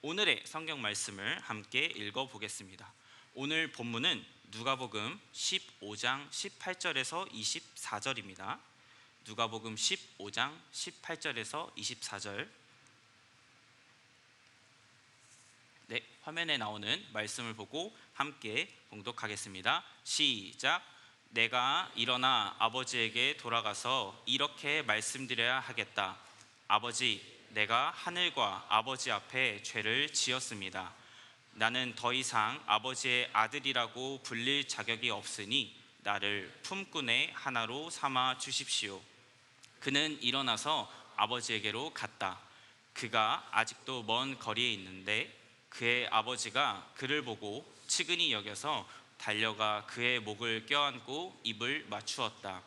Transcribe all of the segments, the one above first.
오늘의 성경 말씀을 함께 읽어보겠습니다. 오늘 본문은 누가복음 15장 18절에서 24절입니다. 누가복음 15장 18절에서 24절. 네, 화면에 나오는 말씀을 보고 함께 봉독하겠습니다. 시작. 내가 일어나 아버지에게 돌아가서 이렇게 말씀드려야 하겠다. 아버지, 내가 하늘과 아버지 앞에 죄를 지었습니다. 나는 더 이상 아버지의 아들이라고 불릴 자격이 없으니 나를 품꾼의 하나로 삼아 주십시오. 그는 일어나서 아버지에게로 갔다. 그가 아직도 먼 거리에 있는데 그의 아버지가 그를 보고 측은히 여겨서 달려가 그의 목을 껴안고 입을 맞추었다.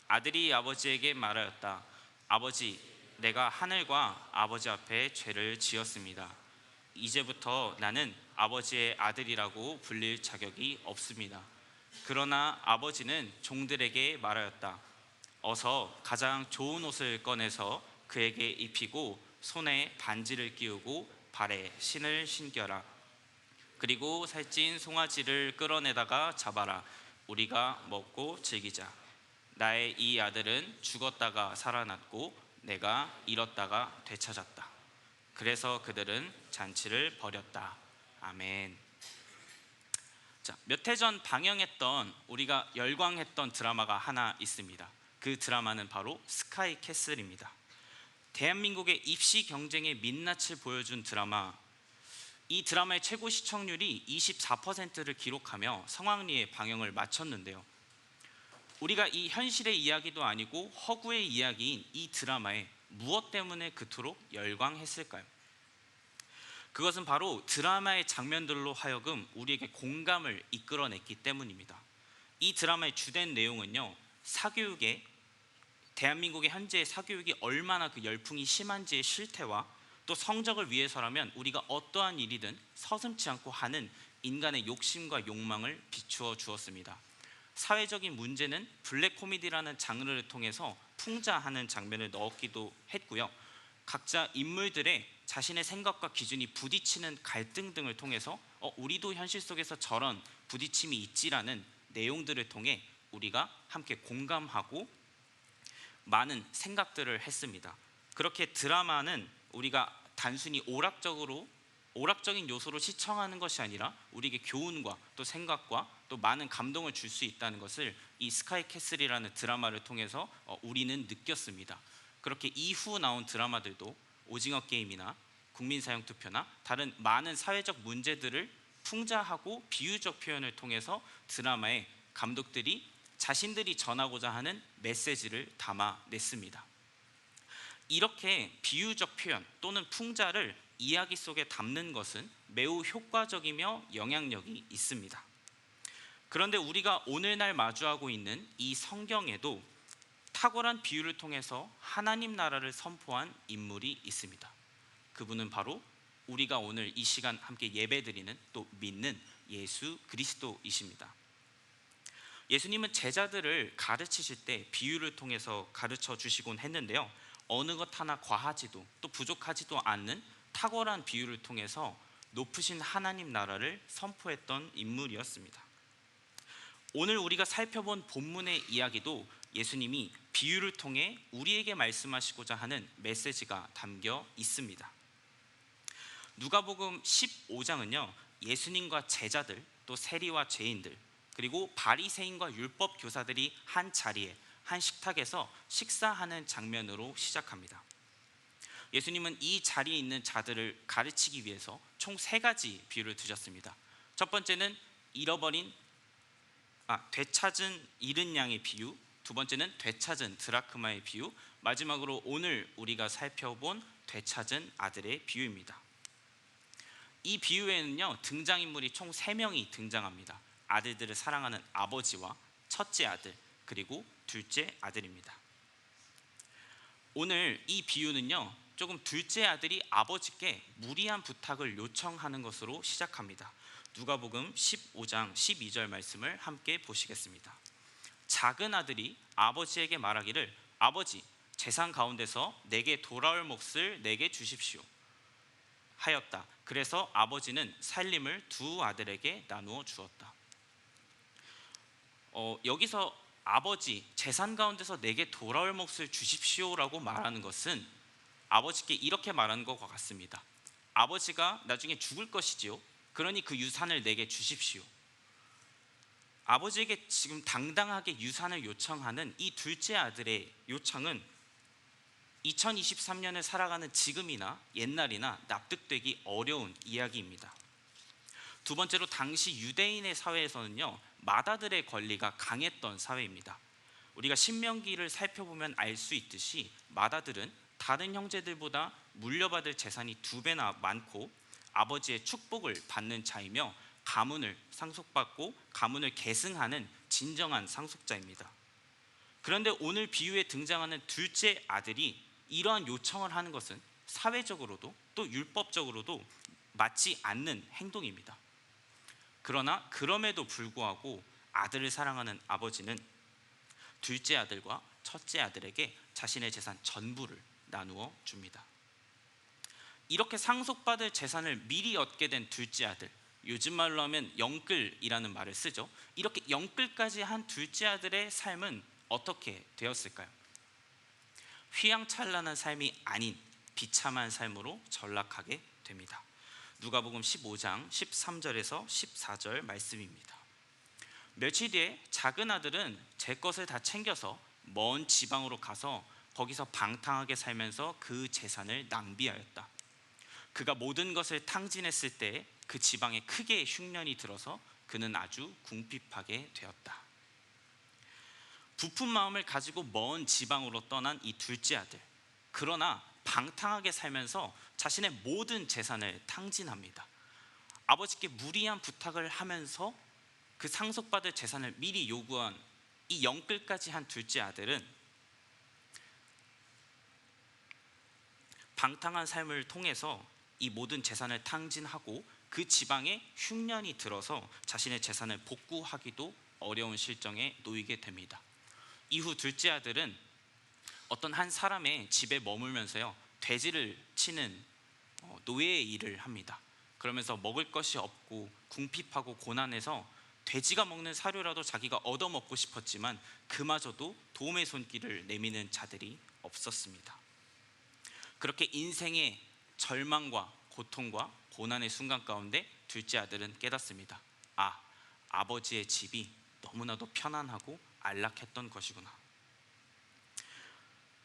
아들이 아버지에게 말하였다. 아버지, 내가 하늘과 아버지 앞에 죄를 지었습니다. 이제부터 나는 아버지의 아들이라고 불릴 자격이 없습니다. 그러나 아버지는 종들에게 말하였다. 어서 가장 좋은 옷을 꺼내서 그에게 입히고 손에 반지를 끼우고 발에 신을 신겨라. 그리고 살찐 송아지를 끌어내다가 잡아라. 우리가 먹고 즐기자. 나의 이 아들은 죽었다가 살아났고 내가 잃었다가 되찾았다. 그래서 그들은 잔치를 벌였다. 아멘. 자, 몇 해 전 방영했던 우리가 열광했던 드라마가 하나 있습니다. 그 드라마는 바로 스카이 캐슬입니다. 대한민국의 입시 경쟁의 민낯을 보여준 드라마. 이 드라마의 최고 시청률이 24%를 기록하며 성황리에 방영을 마쳤는데요. 우리가 이 현실의 이야기도 아니고 허구의 이야기인 이 드라마에 무엇 때문에 그토록 열광했을까요? 그것은 바로 드라마의 장면들로 하여금 우리에게 공감을 이끌어냈기 때문입니다. 이 드라마의 주된 내용은요, 대한민국의 현재의 사교육이 얼마나 그 열풍이 심한지의 실태와 또 성적을 위해서라면 우리가 어떠한 일이든 서슴지 않고 하는 인간의 욕심과 욕망을 비추어 주었습니다. 사회적인 문제는 블랙 코미디라는 장르를 통해서 풍자하는 장면을 넣었기도 했고요. 각자 인물들의 자신의 생각과 기준이 부딪히는 갈등 등을 통해서 우리도 현실 속에서 저런 부딪힘이 있지라는 내용들을 통해 우리가 함께 공감하고 많은 생각들을 했습니다. 그렇게 드라마는 우리가 단순히 오락적인 요소로 시청하는 것이 아니라 우리에게 교훈과 또 생각과 또 많은 감동을 줄 수 있다는 것을 이 스카이 캐슬이라는 드라마를 통해서 우리는 느꼈습니다. 그렇게 이후 나온 드라마들도 오징어 게임이나 국민사형투표나 다른 많은 사회적 문제들을 풍자하고 비유적 표현을 통해서 드라마에 감독들이 자신들이 전하고자 하는 메시지를 담아냈습니다. 이렇게 비유적 표현 또는 풍자를 이야기 속에 담는 것은 매우 효과적이며 영향력이 있습니다. 그런데 우리가 오늘날 마주하고 있는 이 성경에도 탁월한 비유를 통해서 하나님 나라를 선포한 인물이 있습니다. 그분은 바로 우리가 오늘 이 시간 함께 예배드리는 또 믿는 예수 그리스도이십니다. 예수님은 제자들을 가르치실 때 비유를 통해서 가르쳐 주시곤 했는데요, 어느 것 하나 과하지도 또 부족하지도 않는 탁월한 비유를 통해서 높으신 하나님 나라를 선포했던 인물이었습니다. 오늘 우리가 살펴본 본문의 이야기도 예수님이 비유를 통해 우리에게 말씀하시고자 하는 메시지가 담겨 있습니다. 누가복음 15장은요, 예수님과 제자들 또 세리와 죄인들 그리고 바리새인과 율법 교사들이 한 자리에 한 식탁에서 식사하는 장면으로 시작합니다. 예수님은 이 자리에 있는 자들을 가르치기 위해서 총 3가지 비유를 드셨습니다. 첫 번째는 되찾은 잃은 양의 비유, 두 번째는 되찾은 드라크마의 비유, 마지막으로 오늘 우리가 살펴본 되찾은 아들의 비유입니다. 이 비유에는요, 등장인물이 총 3명이 등장합니다. 아들들을 사랑하는 아버지와 첫째 아들 그리고 둘째 아들입니다. 오늘 이 비유는요, 조금 둘째 아들이 아버지께 무리한 부탁을 요청하는 것으로 시작합니다. 누가복음 15장 12절 말씀을 함께 보시겠습니다. 작은 아들이 아버지에게 말하기를 아버지, 재산 가운데서 내게 돌아올 몫을 내게 주십시오. 하였다. 그래서 아버지는 살림을 두 아들에게 나누어 주었다. 여기서 아버지 재산 가운데서 내게 돌아올 몫을 주십시오라고 말하는 것은 아버지께 이렇게 말하는 것과 같습니다. 아버지가 나중에 죽을 것이지요. 그러니 그 유산을 내게 주십시오. 아버지에게 지금 당당하게 유산을 요청하는 이 둘째 아들의 요청은 2023년을 살아가는 지금이나 옛날이나 납득되기 어려운 이야기입니다. 두 번째로 당시 유대인의 사회에서는요, 맏아들의 권리가 강했던 사회입니다. 우리가 신명기를 살펴보면 알 수 있듯이 맏아들은 다른 형제들보다 물려받을 재산이 2배나 많고 아버지의 축복을 받는 자이며 가문을 상속받고 가문을 계승하는 진정한 상속자입니다. 그런데 오늘 비유에 등장하는 둘째 아들이 이러한 요청을 하는 것은 사회적으로도 또 율법적으로도 맞지 않는 행동입니다. 그러나 그럼에도 불구하고 아들을 사랑하는 아버지는 둘째 아들과 첫째 아들에게 자신의 재산 전부를 나누어 줍니다. 이렇게 상속받을 재산을 미리 얻게 된 둘째 아들, 요즘 말로 하면 영끌이라는 말을 쓰죠. 이렇게 영끌까지 한 둘째 아들의 삶은 어떻게 되었을까요? 휘황찬란한 삶이 아닌 비참한 삶으로 전락하게 됩니다. 누가복음 15장 13절에서 14절 말씀입니다. 며칠 뒤에 작은 아들은 제 것을 다 챙겨서 먼 지방으로 가서 거기서 방탕하게 살면서 그 재산을 낭비하였다. 그가 모든 것을 탕진했을 때 그 지방에 크게 흉년이 들어서 그는 아주 궁핍하게 되었다. 부푼 마음을 가지고 먼 지방으로 떠난 이 둘째 아들, 그러나 방탕하게 살면서 자신의 모든 재산을 탕진합니다. 아버지께 무리한 부탁을 하면서 그 상속받을 재산을 미리 요구한 이 영끌까지 한 둘째 아들은 방탕한 삶을 통해서 이 모든 재산을 탕진하고 그 지방에 흉년이 들어서 자신의 재산을 복구하기도 어려운 실정에 놓이게 됩니다. 이후 둘째 아들은 어떤 한 사람의 집에 머물면서요, 돼지를 치는 노예의 일을 합니다. 그러면서 먹을 것이 없고 궁핍하고 고난해서 돼지가 먹는 사료라도 자기가 얻어먹고 싶었지만 그마저도 도움의 손길을 내미는 자들이 없었습니다. 그렇게 인생의 절망과 고통과 고난의 순간 가운데 둘째 아들은 깨닫습니다. 아버지의 집이 너무나도 편안하고 안락했던 것이구나.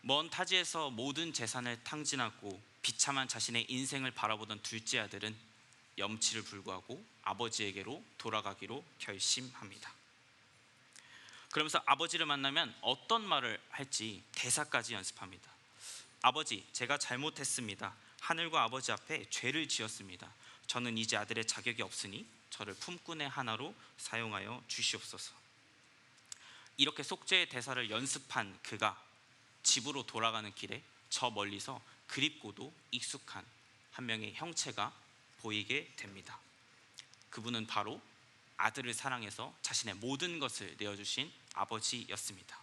먼 타지에서 모든 재산을 탕진하고 비참한 자신의 인생을 바라보던 둘째 아들은 염치를 불구하고 아버지에게로 돌아가기로 결심합니다. 그러면서 아버지를 만나면 어떤 말을 할지 대사까지 연습합니다. 아버지, 제가 잘못했습니다. 하늘과 아버지 앞에 죄를 지었습니다. 저는 이제 아들의 자격이 없으니 저를 품꾼의 하나로 사용하여 주시옵소서. 이렇게 속죄의 대사를 연습한 그가 집으로 돌아가는 길에 저 멀리서 그립고도 익숙한 한 명의 형체가 보이게 됩니다. 그분은 바로 아들을 사랑해서 자신의 모든 것을 내어주신 아버지였습니다.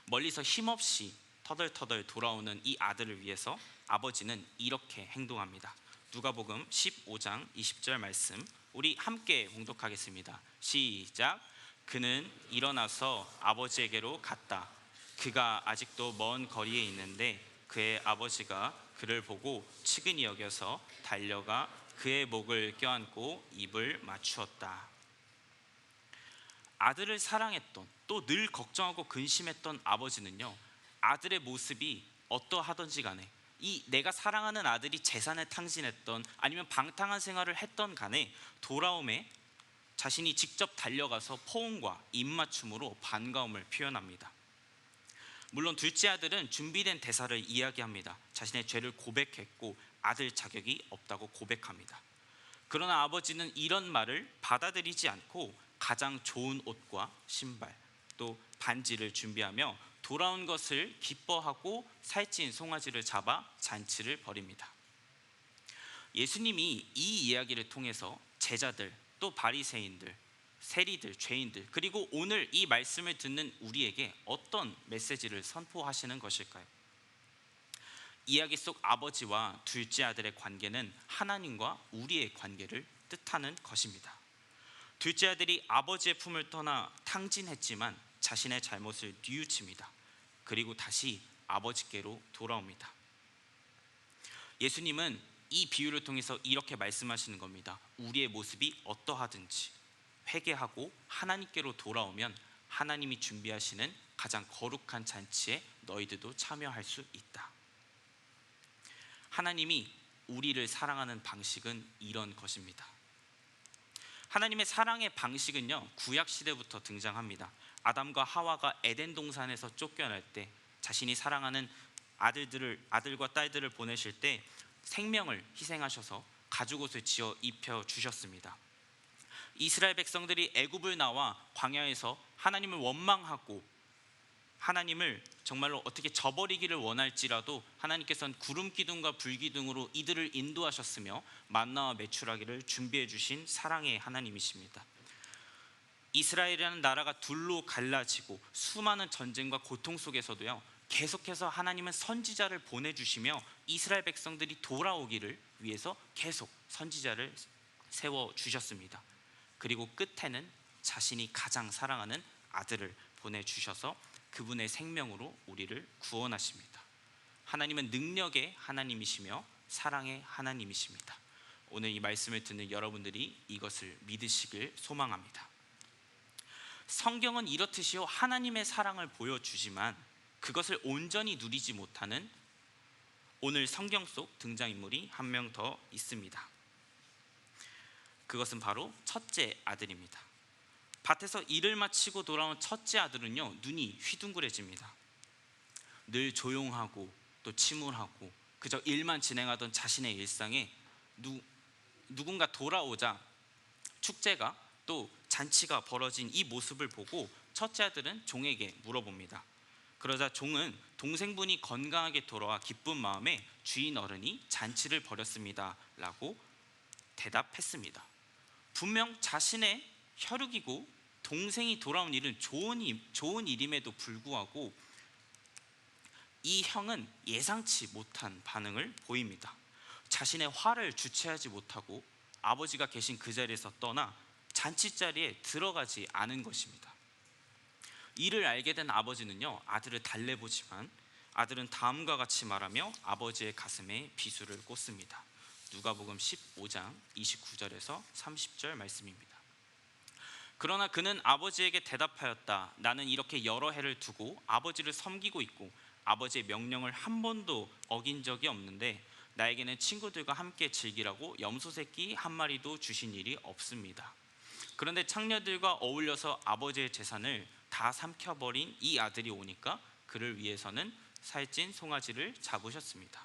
멀리서 힘없이 터덜터덜 돌아오는 이 아들을 위해서 아버지는 이렇게 행동합니다. 누가복음 15장 20절 말씀, 우리 함께 봉독하겠습니다. 시작. 그는 일어나서 아버지에게로 갔다. 그가 아직도 먼 거리에 있는데 그의 아버지가 그를 보고 측은히 여겨서 달려가 그의 목을 껴안고 입을 맞추었다. 아들을 사랑했던, 또 늘 걱정하고 근심했던 아버지는요, 아들의 모습이 어떠하던지 간에, 이 내가 사랑하는 아들이 재산을 탕진했던 아니면 방탕한 생활을 했던 간에 돌아옴에 자신이 직접 달려가서 포옹과 입맞춤으로 반가움을 표현합니다. 물론 둘째 아들은 준비된 대사를 이야기합니다. 자신의 죄를 고백했고 아들 자격이 없다고 고백합니다. 그러나 아버지는 이런 말을 받아들이지 않고 가장 좋은 옷과 신발, 또 반지를 준비하며 돌아온 것을 기뻐하고 살찐 송아지를 잡아 잔치를 벌입니다. 예수님이 이 이야기를 통해서 제자들, 또 바리새인들, 세리들, 죄인들, 그리고 오늘 이 말씀을 듣는 우리에게 어떤 메시지를 선포하시는 것일까요? 이야기 속 아버지와 둘째 아들의 관계는 하나님과 우리의 관계를 뜻하는 것입니다. 둘째 아들이 아버지의 품을 떠나 탕진했지만 자신의 잘못을 뉘우칩니다. 그리고 다시 아버지께로 돌아옵니다. 예수님은 이 비유를 통해서 이렇게 말씀하시는 겁니다. 우리의 모습이 어떠하든지 회개하고 하나님께로 돌아오면 하나님이 준비하시는 가장 거룩한 잔치에 너희들도 참여할 수 있다. 하나님이 우리를 사랑하는 방식은 이런 것입니다. 하나님의 사랑의 방식은요, 구약 시대부터 등장합니다. 아담과 하와가 에덴 동산에서 쫓겨날 때 자신이 사랑하는 아들과 딸들을 보내실 때 생명을 희생하셔서 가죽옷을 지어 입혀 주셨습니다. 이스라엘 백성들이 애굽을 나와 광야에서 하나님을 원망하고 하나님을 정말로 어떻게 저버리기를 원할지라도 하나님께서는 구름 기둥과 불 기둥으로 이들을 인도하셨으며 만나와 메추라기를 준비해 주신 사랑의 하나님이십니다. 이스라엘이라는 나라가 둘로 갈라지고 수많은 전쟁과 고통 속에서도요, 계속해서 하나님은 선지자를 보내주시며 이스라엘 백성들이 돌아오기를 위해서 계속 선지자를 세워주셨습니다. 그리고 끝에는 자신이 가장 사랑하는 아들을 보내주셔서 그분의 생명으로 우리를 구원하십니다. 하나님은 능력의 하나님이시며 사랑의 하나님이십니다. 오늘 이 말씀을 듣는 여러분들이 이것을 믿으시길 소망합니다. 성경은 이렇듯이요, 하나님의 사랑을 보여주지만 그것을 온전히 누리지 못하는 오늘 성경 속 등장인물이 한 명 더 있습니다. 그것은 바로 첫째 아들입니다. 밭에서 일을 마치고 돌아온 첫째 아들은요, 눈이 휘둥그레집니다. 늘 조용하고 또 침울하고 그저 일만 진행하던 자신의 일상에 누군가 돌아오자 축제가 또 잔치가 벌어진 이 모습을 보고 첫째 아들은 종에게 물어봅니다. 그러자 종은 동생분이 건강하게 돌아와 기쁜 마음에 주인 어른이 잔치를 벌였습니다 라고 대답했습니다. 분명 자신의 혈육이고 동생이 돌아온 일은 좋은 일임에도 불구하고 이 형은 예상치 못한 반응을 보입니다. 자신의 화를 주체하지 못하고 아버지가 계신 그 자리에서 떠나 잔치자리에 들어가지 않은 것입니다. 이를 알게 된 아버지는요, 아들을 달래보지만 아들은 다음과 같이 말하며 아버지의 가슴에 비수를 꽂습니다. 누가복음 15장 29절에서 30절 말씀입니다. 그러나 그는 아버지에게 대답하였다. 나는 이렇게 여러 해를 두고 아버지를 섬기고 있고 아버지의 명령을 한 번도 어긴 적이 없는데 나에게는 친구들과 함께 즐기라고 염소 새끼 한 마리도 주신 일이 없습니다. 그런데 창녀들과 어울려서 아버지의 재산을 다 삼켜버린 이 아들이 오니까 그를 위해서는 살찐 송아지를 잡으셨습니다.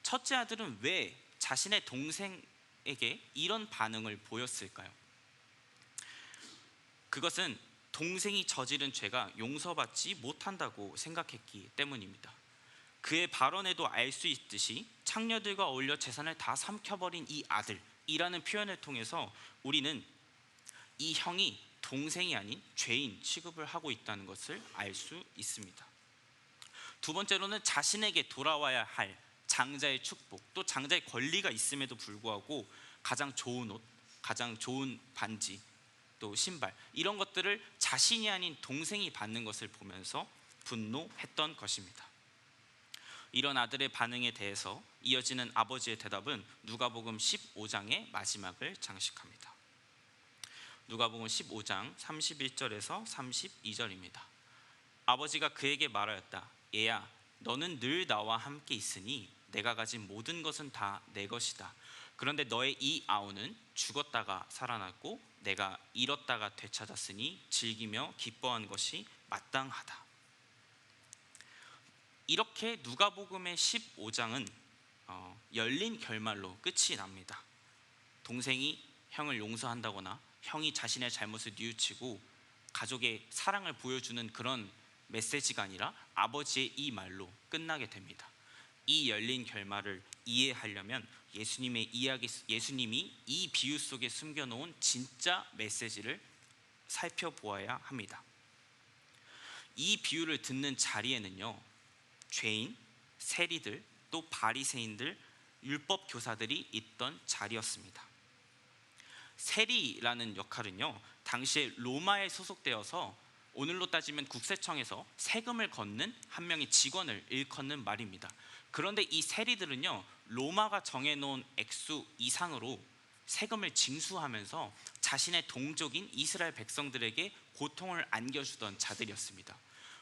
첫째 아들은 왜 자신의 동생에게 이런 반응을 보였을까요? 그것은 동생이 저지른 죄가 용서받지 못한다고 생각했기 때문입니다. 그의 발언에도 알 수 있듯이 창녀들과 어울려 재산을 다 삼켜버린 이 아들이라는 표현을 통해서 우리는 이 형이 동생이 아닌 죄인 취급을 하고 있다는 것을 알 수 있습니다. 두 번째로는 자신에게 돌아와야 할 장자의 축복, 또 장자의 권리가 있음에도 불구하고 가장 좋은 옷, 가장 좋은 반지, 또 신발, 이런 것들을 자신이 아닌 동생이 받는 것을 보면서 분노했던 것입니다. 이런 아들의 반응에 대해서 이어지는 아버지의 대답은 누가복음 15장의 마지막을 장식합니다. 누가복음 15장 31절에서 32절입니다. 아버지가 그에게 말하였다. 얘야, 너는 늘 나와 함께 있으니 내가 가진 모든 것은 다 내 것이다. 그런데 너의 이 아우는 죽었다가 살아났고 내가 잃었다가 되찾았으니 즐기며 기뻐한 것이 마땅하다. 이렇게 누가복음의 15장은 열린 결말로 끝이 납니다. 동생이 형을 용서한다거나 형이 자신의 잘못을 뉘우치고 가족의 사랑을 보여주는 그런 메시지가 아니라 아버지의 이 말로 끝나게 됩니다. 이 열린 결말을 이해하려면 예수님이 이 비유 속에 숨겨놓은 진짜 메시지를 살펴보아야 합니다. 이 비유를 듣는 자리에는요, 죄인, 세리들, 또 바리새인들, 율법 교사들이 있던 자리였습니다. 세리라는 역할은요, 당시에 로마에 소속되어서 오늘로 따지면 국세청에서 세금을 걷는 한 명의 직원을 일컫는 말입니다. 그런데 이 세리들은요, 로마가 정해놓은 액수 이상으로 세금을 징수하면서 자신의 동족인 이스라엘 백성들에게 고통을 안겨주던 자들이었습니다.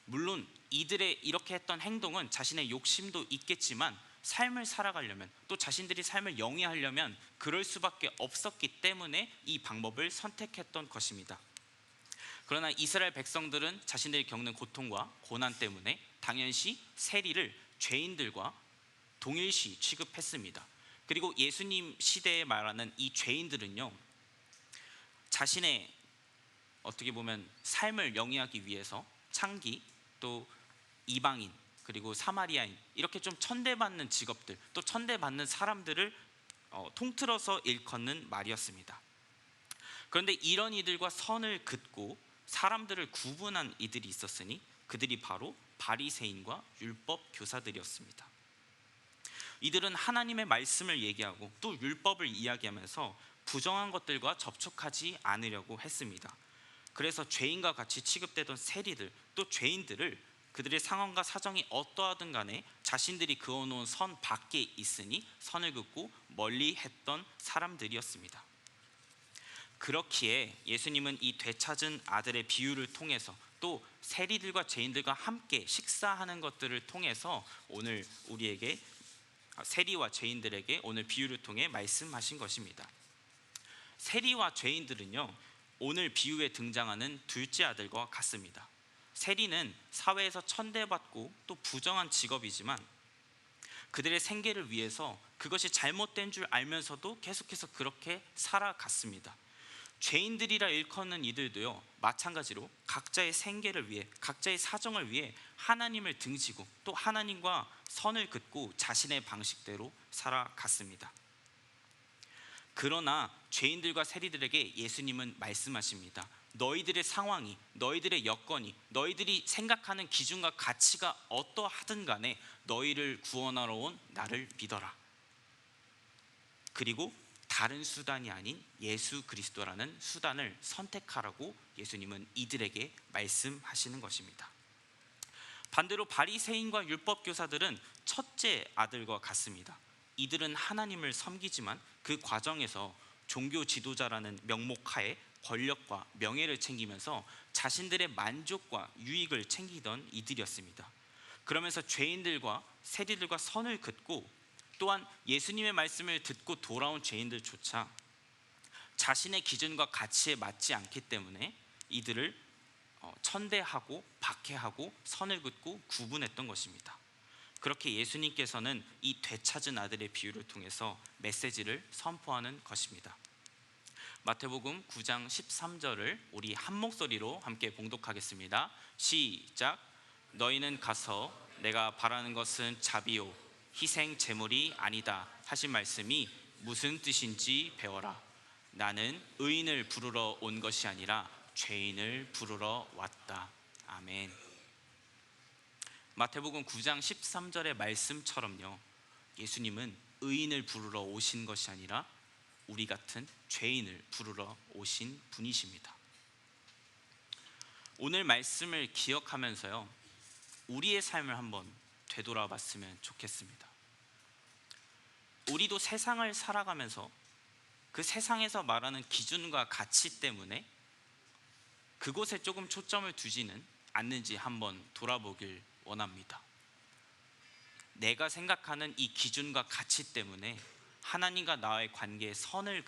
물론 이들의 이렇게 했던 행동은 자신의 욕심도 있겠지만 삶을 살아가려면, 또 자신들이 삶을 영위하려면 그럴 수밖에 없었기 때문에 이 방법을 선택했던 것입니다. 그러나 이스라엘 백성들은 자신들이 겪는 고통과 고난 때문에 당연시 세리를 죄인들과 동일시 취급했습니다. 그리고 예수님 시대에 말하는 이 죄인들은요, 자신의 어떻게 보면 삶을 영위하기 위해서 창기, 또 이방인, 그리고 사마리아인, 이렇게 좀 천대받는 직업들, 또 천대받는 사람들을 통틀어서 일컫는 말이었습니다. 그런데 이런 이들과 선을 긋고 사람들을 구분한 이들이 있었으니 그들이 바로 바리새인과 율법 교사들이었습니다. 이들은 하나님의 말씀을 얘기하고 또 율법을 이야기하면서 부정한 것들과 접촉하지 않으려고 했습니다. 그래서 죄인과 같이 취급되던 세리들, 또 죄인들을 그들의 상황과 사정이 어떠하든 간에 자신들이 그어놓은 선 밖에 있으니 선을 긋고 멀리 했던 사람들이었습니다. 그렇기에 예수님은 이 되찾은 아들의 비유를 통해서, 또 세리들과 죄인들과 함께 식사하는 것들을 통해서 오늘 우리에게, 세리와 죄인들에게 오늘 비유를 통해 말씀하신 것입니다. 세리와 죄인들은요, 오늘 비유에 등장하는 둘째 아들과 같습니다. 세리는 사회에서 천대받고 또 부정한 직업이지만 그들의 생계를 위해서 그것이 잘못된 줄 알면서도 계속해서 그렇게 살아갔습니다. 죄인들이라 일컫는 이들도요, 마찬가지로 각자의 생계를 위해, 각자의 사정을 위해 하나님을 등지고 또 하나님과 선을 긋고 자신의 방식대로 살아갔습니다. 그러나 죄인들과 세리들에게 예수님은 말씀하십니다. 너희들의 상황이, 너희들의 여건이, 너희들이 생각하는 기준과 가치가 어떠하든 간에 너희를 구원하러 온 나를 믿어라. 그리고 다른 수단이 아닌 예수 그리스도라는 수단을 선택하라고 예수님은 이들에게 말씀하시는 것입니다. 반대로 바리새인과 율법 교사들은 첫째 아들과 같습니다. 이들은 하나님을 섬기지만 그 과정에서 종교 지도자라는 명목하에 권력과 명예를 챙기면서 자신들의 만족과 유익을 챙기던 이들이었습니다. 그러면서 죄인들과 세리들과 선을 긋고, 또한 예수님의 말씀을 듣고 돌아온 죄인들조차 자신의 기준과 가치에 맞지 않기 때문에 이들을 천대하고 박해하고 선을 긋고 구분했던 것입니다. 그렇게 예수님께서는 이 되찾은 아들의 비유를 통해서 메시지를 선포하는 것입니다. 마태복음 9장 13절을 우리 한 목소리로 함께 봉독하겠습니다. 시작. 너희는 가서 내가 바라는 것은 자비요 희생 제물이 아니다 하신 말씀이 무슨 뜻인지 배워라. 나는 의인을 부르러 온 것이 아니라 죄인을 부르러 왔다. 아멘. 마태복음 9장 13절의 말씀처럼요, 예수님은 의인을 부르러 오신 것이 아니라 우리 같은 죄인을 부르러 오신 분이십니다. 오늘 말씀을 기억하면서요, 우리의 삶을 한번 되돌아 봤으면 좋겠습니다. 우리도 세상을 살아가면서 그 세상에서 말하는 기준과 가치 때문에 그곳에 조금 초점을 두지는 않는지 한번 돌아보길 원합니다. 내가 생각하는 이 기준과 가치 때문에 하나님과 나의 관계에 선을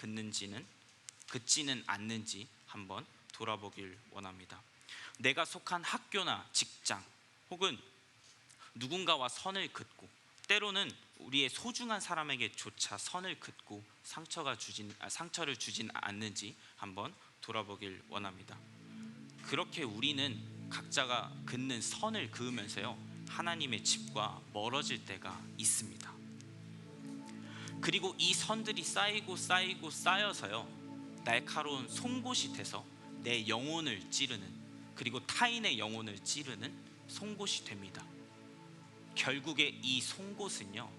긋지는 않는지 한번 돌아보길 원합니다. 내가 속한 학교나 직장, 혹은 누군가와 선을 긋고, 때로는 우리의 소중한 사람에게조차 선을 긋고 상처를 주진 않는지 한번 돌아보길 원합니다. 그렇게 우리는 각자가 긋는 선을 그으면서요, 하나님의 집과 멀어질 때가 있습니다. 그리고 이 선들이 쌓여서요, 날카로운 송곳이 돼서 내 영혼을 찌르는, 그리고 타인의 영혼을 찌르는 송곳이 됩니다. 결국에 이 송곳은요,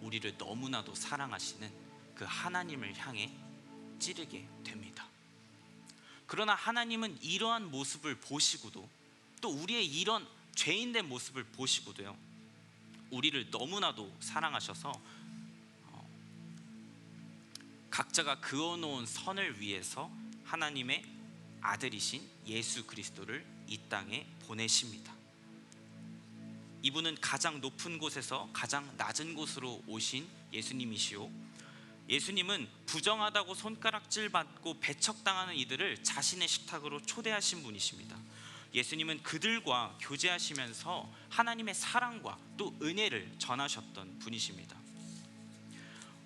우리를 너무나도 사랑하시는 그 하나님을 향해 찌르게 됩니다. 그러나 하나님은 이러한 모습을 보시고도, 또 우리의 이런 죄인된 모습을 보시고도요, 우리를 너무나도 사랑하셔서 각자가 그어놓은 선을 위해서 하나님의 아들이신 예수 그리스도를 이 땅에 보내십니다. 이분은 가장 높은 곳에서 가장 낮은 곳으로 오신 예수님이시오, 예수님은 부정하다고 손가락질 받고 배척당하는 이들을 자신의 식탁으로 초대하신 분이십니다. 예수님은 그들과 교제하시면서 하나님의 사랑과 또 은혜를 전하셨던 분이십니다.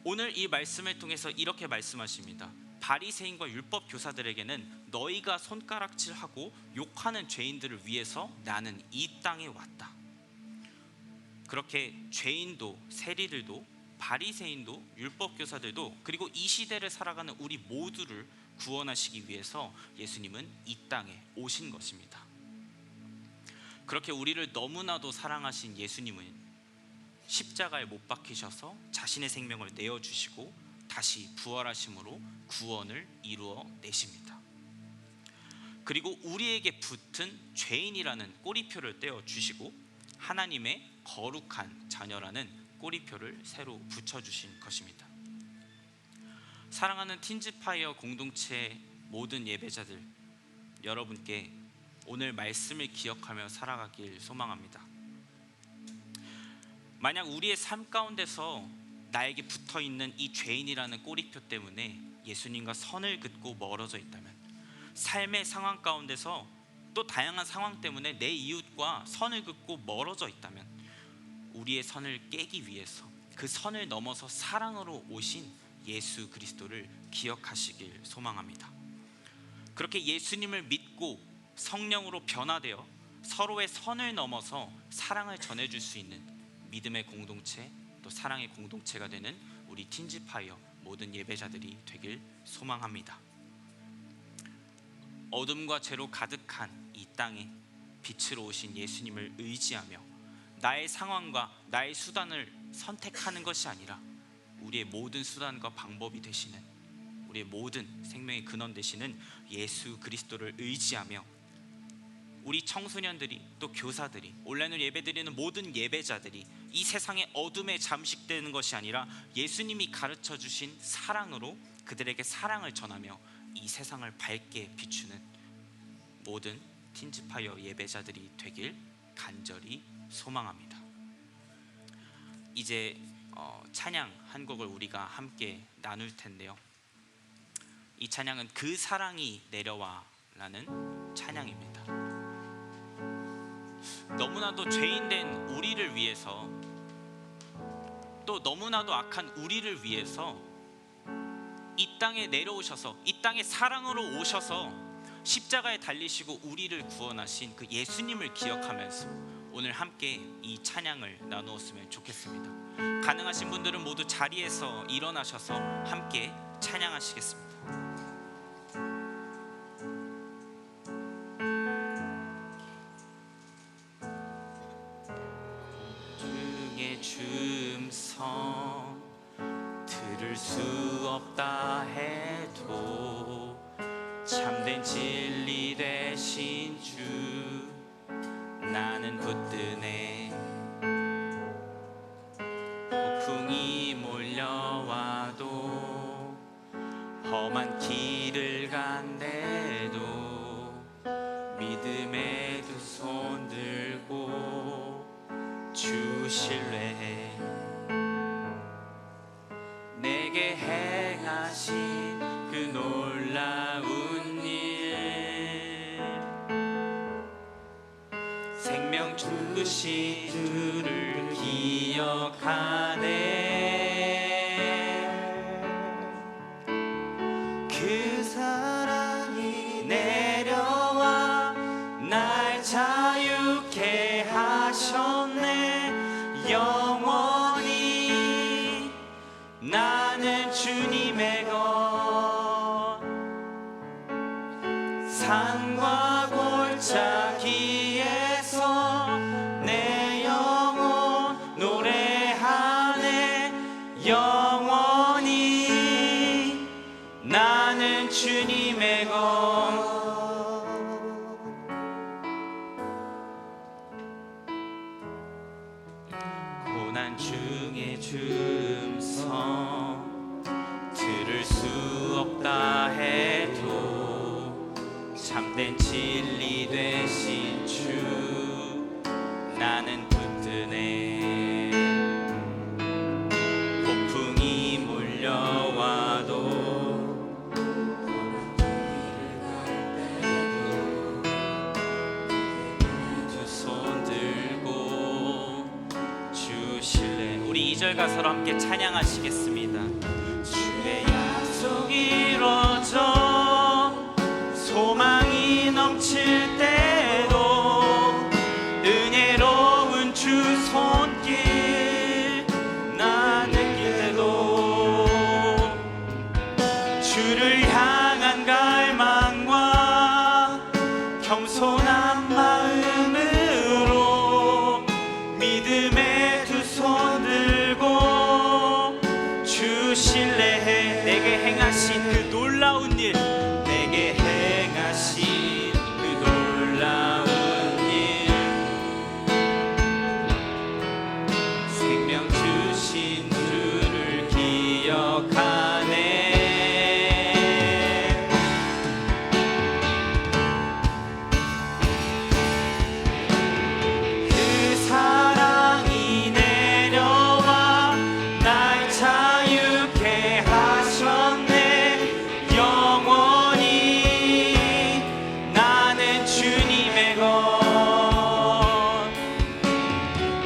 오늘 이 말씀을 통해서 이렇게 말씀하십니다. 바리새인과 율법 교사들에게는 너희가 손가락질하고 욕하는 죄인들을 위해서 나는 이 땅에 왔다. 그렇게 죄인도 세리들도 바리새인도 율법 교사들도 그리고 이 시대를 살아가는 우리 모두를 구원하시기 위해서 예수님은 이 땅에 오신 것입니다. 그렇게 우리를 너무나도 사랑하신 예수님은 십자가에 못 박히셔서 자신의 생명을 내어주시고 다시 부활하심으로 구원을 이루어 내십니다. 그리고 우리에게 붙은 죄인이라는 꼬리표를 떼어주시고 하나님의 거룩한 자녀라는 꼬리표를 새로 붙여주신 것입니다. 사랑하는 틴즈파이어 공동체 모든 예배자들, 여러분께 오늘 말씀을 기억하며 살아가길 소망합니다. 만약 우리의 삶 가운데서 나에게 붙어있는 이 죄인이라는 꼬리표 때문에 예수님과 선을 긋고 멀어져 있다면, 삶의 상황 가운데서 또 다양한 상황 때문에 내 이웃과 선을 긋고 멀어져 있다면, 우리의 선을 깨기 위해서 그 선을 넘어서 사랑으로 오신 예수 그리스도를 기억하시길 소망합니다. 그렇게 예수님을 믿고 성령으로 변화되어 서로의 선을 넘어서 사랑을 전해줄 수 있는 믿음의 공동체, 또 사랑의 공동체가 되는 우리 틴즈파이어 모든 예배자들이 되길 소망합니다. 어둠과 죄로 가득한 이 땅에 빛으로 오신 예수님을 의지하며 나의 상황과 나의 수단을 선택하는 것이 아니라 우리의 모든 수단과 방법이 되시는, 우리의 모든 생명의 근원 되시는 예수 그리스도를 의지하며 우리 청소년들이 또 교사들이 온라인으로 예배드리는 모든 예배자들이 이 세상의 어둠에 잠식되는 것이 아니라 예수님이 가르쳐 주신 사랑으로 그들에게 사랑을 전하며 이 세상을 밝게 비추는 모든 틴즈파이어 예배자들이 되길 간절히 소망합니다. 이제 찬양 한 곡을 우리가 함께 나눌 텐데요, 이 찬양은 그 사랑이 내려와 라는 찬양입니다. 너무나도 죄인된 우리를 위해서, 또 너무나도 악한 우리를 위해서 이 땅에 내려오셔서 이 땅에 사랑으로 오셔서 십자가에 달리시고 우리를 구원하신 그 예수님을 기억하면서 오늘 함께 이 찬양을 나누었으면 좋겠습니다. 가능하신 분들은 모두 자리에서 일어나셔서 함께 찬양하시겠습니다. 중에 줌성 들을 수 없다 해도 참된 진리 되신 주 나는 붙드네. 폭풍이 몰려와도 험한 길을 간대도 믿음의 두 손 들고 주 신뢰해. 내게 행하신 그 놀라운 일, 생명 주신 주를 기억하네. 그 사랑이 내려와 날 자유케 하셨네. 영원히 나는 주님의 것, 산과 골짜기에서 내 영혼 주님의 것. 고난 중에 주음성 들을 수 없다 해도 참된 진리 되신 주 나는 붙드네. 폭풍이 몰려와도 두 손 들고 주실래. 우리 2절 가사로 함께 찬양하시겠습니다. 주의 약속이 이루어져 소망이 넘칠 때도 은혜로운 주 손길 나 느낄 때도 주를 향한 갈망과 겸손한 마음으로 믿음의 두 손 들고 주 신뢰해. 내게 행하신 그 놀라운 일, 내게 행하신 그 놀라운 일, 생명 주신 주를 기억하네. 그 사랑이 내려와 날 자유케 하셨네. 영원히 나는 주님의 것.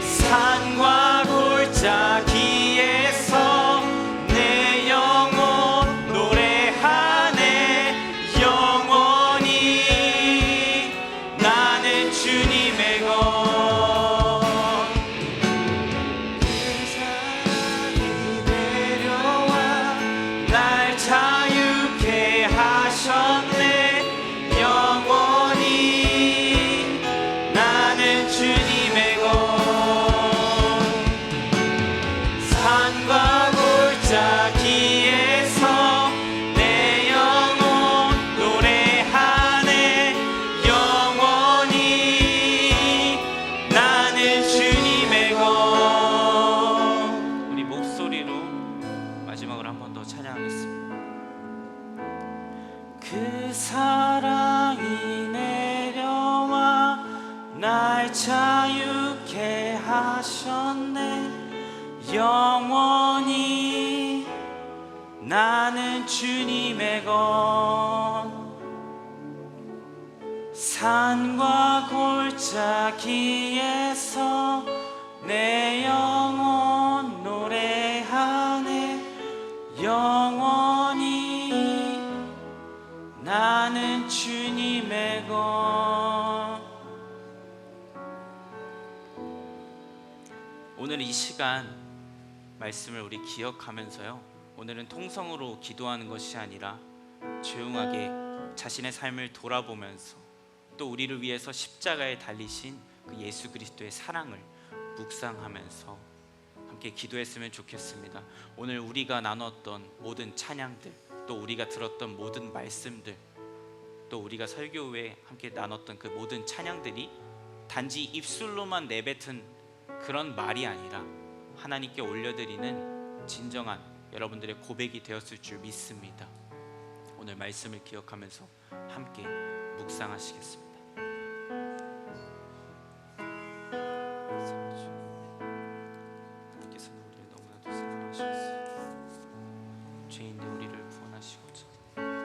산과 골짜기에서 내 영혼 노래하네. 영원히 나는 주님의 것. 그 사랑이 내려와 날 자유케 하셨네. 영원히 나는 주님의 것. 산과 골짜기에서 내 영혼 노래하네. 영원히 나는 주님의 것. 우리 목소리로 마지막으로 한 번 더 찬양하겠습니다. 그 사랑이 내려와 날 자유케 하셨네. 영원히 나는 주님의 것. 산과 골짜기에서 내 영혼 노래하네. 영원히 나는 주님의 것. 오늘 이 시간 말씀을 우리 기억하면서요, 오늘은 통성으로 기도하는 것이 아니라 조용하게 자신의 삶을 돌아보면서 또 우리를 위해서 십자가에 달리신 그 예수 그리스도의 사랑을 묵상하면서 함께 기도했으면 좋겠습니다. 오늘 우리가 나눴던 모든 찬양들, 또 우리가 들었던 모든 말씀들, 또 우리가 설교 후에 함께 나눴던 그 모든 찬양들이 단지 입술로만 내뱉은 그런 말이 아니라 하나님께 올려드리는 진정한 여러분들의 고백이 되었을 줄 믿습니다. 오늘 말씀을 기억하면서 함께 묵상하시겠습니다. 하나님께서는 우리를 너무나도 사랑하셨어요. 죄인된 우리를 구원하시고자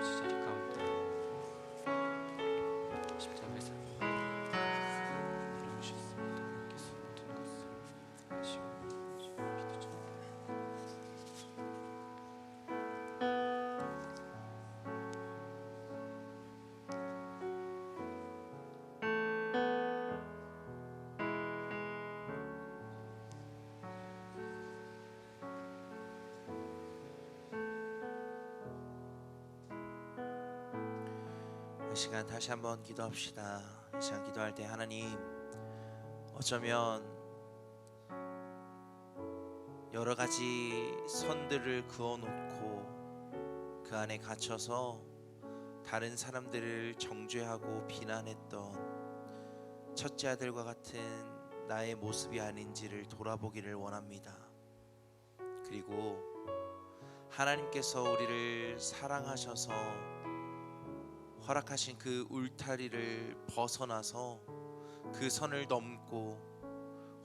십자가 가운데 십자가에서 이루셨습니다. 하나님께서 모든 것을 하시고 이 시간 다시 한번 기도합시다. 이 시간 기도할 때 하나님, 어쩌면 여러 가지 선들을 그어놓고 그 안에 갇혀서 다른 사람들을 정죄하고 비난했던 첫째 아들과 같은 나의 모습이 아닌지를 돌아보기를 원합니다. 그리고 하나님께서 우리를 사랑하셔서 허락하신 그 울타리를 벗어나서 그 선을 넘고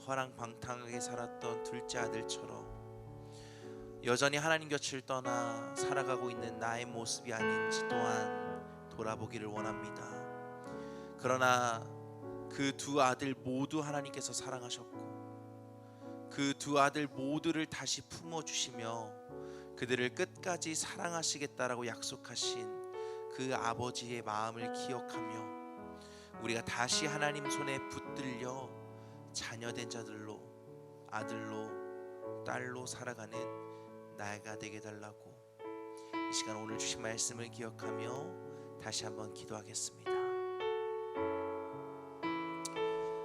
허랑방탕하게 살았던 둘째 아들처럼 여전히 하나님 곁을 떠나 살아가고 있는 나의 모습이 아닌지 또한 돌아보기를 원합니다. 그러나 그 두 아들 모두 하나님께서 사랑하셨고 그 두 아들 모두를 다시 품어주시며 그들을 끝까지 사랑하시겠다라고 약속하신 그 아버지의 마음을 기억하며 우리가 다시 하나님 손에 붙들려 자녀된 자들로, 아들로, 딸로 살아가는 나가 되게 달라고 이 시간 오늘 주신 말씀을 기억하며 다시 한번 기도하겠습니다.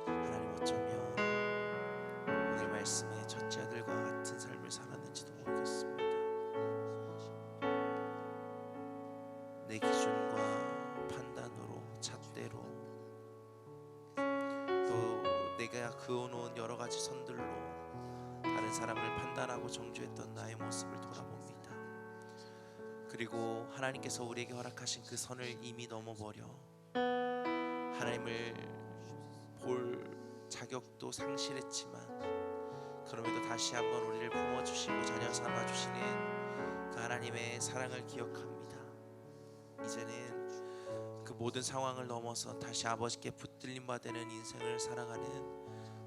하나님, 어쩌면 오늘 말씀에 첫째 아들과 같은 삶을 살았는지도 모르겠습니다. 내 기준과 판단으로, 잣대로, 또 내가 그어놓은 여러 가지 선들로 다른 사람을 판단하고 정죄했던 나의 모습을 돌아봅니다. 그리고 하나님께서 우리에게 허락하신 그 선을 이미 넘어버려 하나님을 볼 자격도 상실했지만 그럼에도 다시 한번 우리를 품어주시고 자녀 삼아주시는 그 하나님의 사랑을 기억합니다. 이제는 그 모든 상황을 넘어서 다시 아버지께 붙들림 받는 인생을 살아가는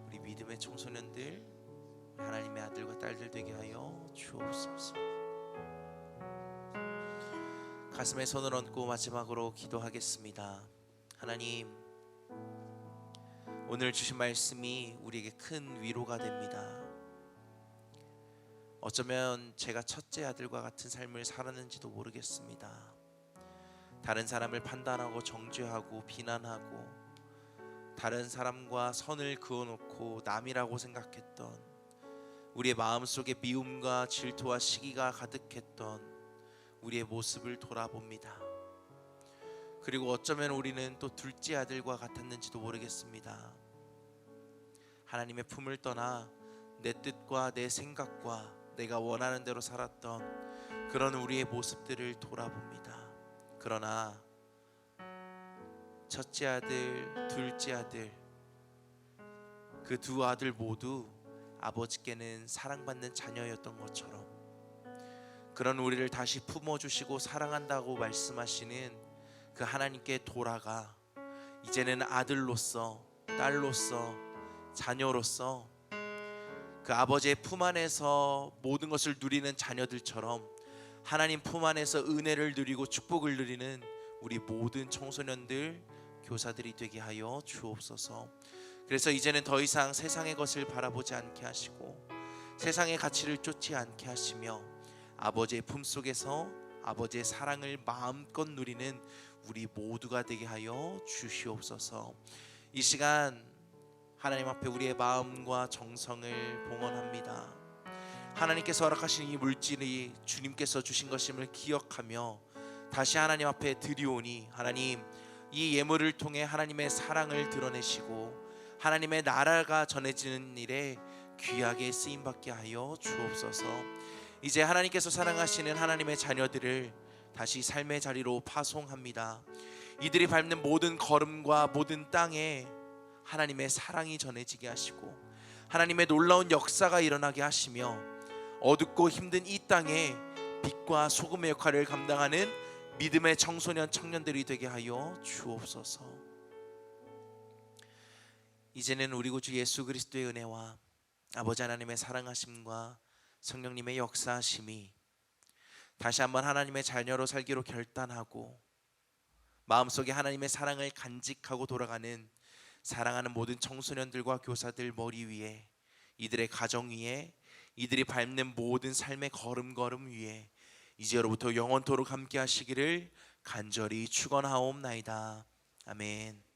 우리 믿음의 청소년들, 하나님의 아들과 딸들 되게 하여 주옵소서. 가슴에 손을 얹고 마지막으로 기도하겠습니다. 하나님, 오늘 주신 말씀이 우리에게 큰 위로가 됩니다. 어쩌면 제가 첫째 아들과 같은 삶을 살았는지도 모르겠습니다. 다른 사람을 판단하고 정죄하고 비난하고 다른 사람과 선을 그어놓고 남이라고 생각했던 우리의 마음속에 미움과 질투와 시기가 가득했던 우리의 모습을 돌아봅니다. 그리고 어쩌면 우리는 또 둘째 아들과 같았는지도 모르겠습니다. 하나님의 품을 떠나 내 뜻과 내 생각과 내가 원하는 대로 살았던 그런 우리의 모습들을 돌아봅니다. 그러나 첫째 아들, 둘째 아들, 그 두 아들 모두 아버지께는 사랑받는 자녀였던 것처럼 그런 우리를 다시 품어주시고 사랑한다고 말씀하시는 그 하나님께 돌아가 이제는 아들로서, 딸로서, 자녀로서 그 아버지의 품 안에서 모든 것을 누리는 자녀들처럼 하나님 품 안에서 은혜를 누리고 축복을 누리는 우리 모든 청소년들, 교사들이 되게 하여 주옵소서. 그래서 이제는 더 이상 세상의 것을 바라보지 않게 하시고 세상의 가치를 쫓지 않게 하시며 아버지의 품속에서 아버지의 사랑을 마음껏 누리는 우리 모두가 되게 하여 주시옵소서. 이 시간 하나님 앞에 우리의 마음과 정성을 봉헌합니다. 하나님께서 허락하신 이 물질이 주님께서 주신 것임을 기억하며 다시 하나님 앞에 드리오니 하나님, 이 예물을 통해 하나님의 사랑을 드러내시고 하나님의 나라가 전해지는 일에 귀하게 쓰임받게 하여 주옵소서. 이제 하나님께서 사랑하시는 하나님의 자녀들을 다시 삶의 자리로 파송합니다. 이들이 밟는 모든 걸음과 모든 땅에 하나님의 사랑이 전해지게 하시고 하나님의 놀라운 역사가 일어나게 하시며 어둡고 힘든 이 땅에 빛과 소금의 역할을 감당하는 믿음의 청소년 청년들이 되게 하여 주옵소서. 이제는 우리 구주 예수 그리스도의 은혜와 아버지 하나님의 사랑하심과 성령님의 역사하심이 다시 한번 하나님의 자녀로 살기로 결단하고 마음속에 하나님의 사랑을 간직하고 돌아가는 사랑하는 모든 청소년들과 교사들 머리 위에, 이들의 가정 위에, 이들이 밟는 모든 삶의 걸음걸음 위에 이제로부터 영원토록 함께 하시기를 간절히 축원하옵나이다. 아멘.